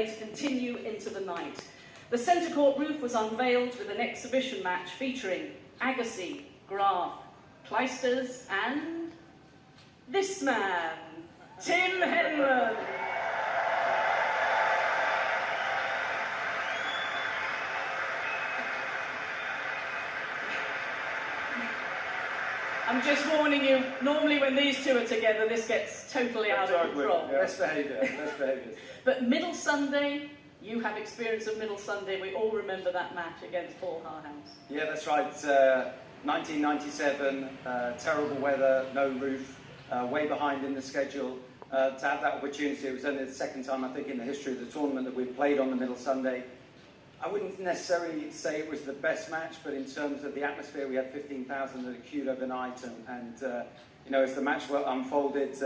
to continue into the night. The centre court roof was unveiled with an exhibition match featuring Agassi, Graf, Kleisters and this man, Tim Henman. I'm just warning you, normally when these two are together, this gets totally out of control. Yeah. Best behaviour. But Middle Sunday, you have experience of Middle Sunday. We all remember that match against Paul Harhouse. Yeah, that's right. 1997, terrible weather, no roof, way behind in the schedule. To have that opportunity, it was only the second time, I think, in the history of the tournament that we've played on the Middle Sunday. I wouldn't necessarily say it was the best match, but in terms of the atmosphere, we had 15,000 that queued overnight, and you know, as the match unfolded,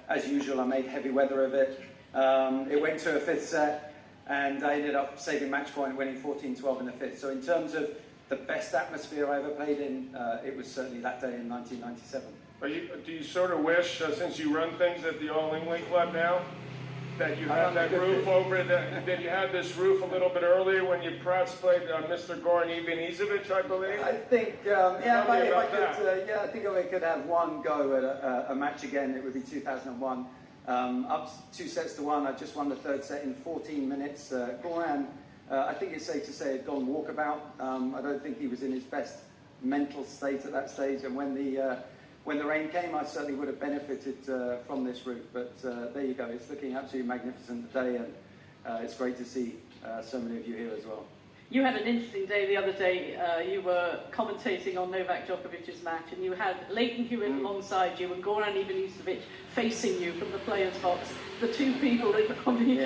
as usual, I made heavy weather of it. It went to a fifth set, and I ended up saving match point, winning 14-12 in the fifth. So in terms of the best atmosphere I ever played in, it was certainly that day in 1997. Do you sort of wish, since you run things at the All England Club now, that you had that roof over it, that you had this roof a little bit earlier when you perhaps played Mr. Goran Ivanisevic, I believe? I think, I think if I could have one go at a match again, it would be 2001. Up 2-1, I just won the third set in 14 minutes. Goran, I think it's safe to say, had gone walkabout. I don't think he was in his best mental state at that stage, and when the rain came, I certainly would have benefited from this roof. But there you go, it's looking absolutely magnificent today, and it's great to see so many of you here as well. You had an interesting day the other day. You were commentating on Novak Djokovic's match, and you had Leighton Hewitt alongside you and Goran Ivanisevic facing you from the players' box. The two people that probably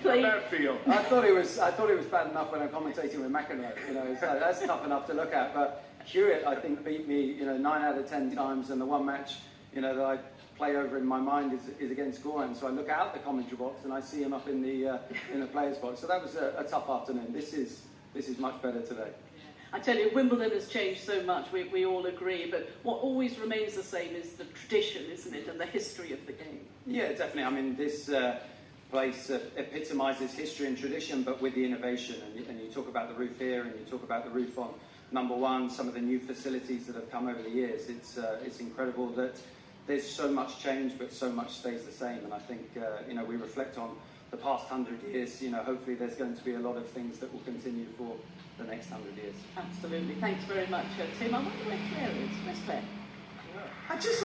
played. How'd that feel? I thought it was bad enough when I'm commentating with McEnroe. You know, so that's tough enough to look at. But Hewitt, I think, beat me, 9 out of 10 times, and the one match, that I play over in my mind is against Goran. So I look out the commentary box and I see him up in the players' box. So that was a tough afternoon. This is much better today. I tell you, Wimbledon has changed so much, we all agree, but what always remains the same is the tradition, isn't it, and the history of the game. Yeah, definitely. I mean, this place epitomises history and tradition, but with the innovation. And you talk about the roof here, and you talk about the roof on number one, some of the new facilities that have come over the years. It's incredible that there's so much change, but so much stays the same. And I think, we reflect on the past 100 years, hopefully there's going to be a lot of things that will continue for the next 100 years. Absolutely. Thanks very much, Tim. I wonder where Claire is. Where's Claire? I just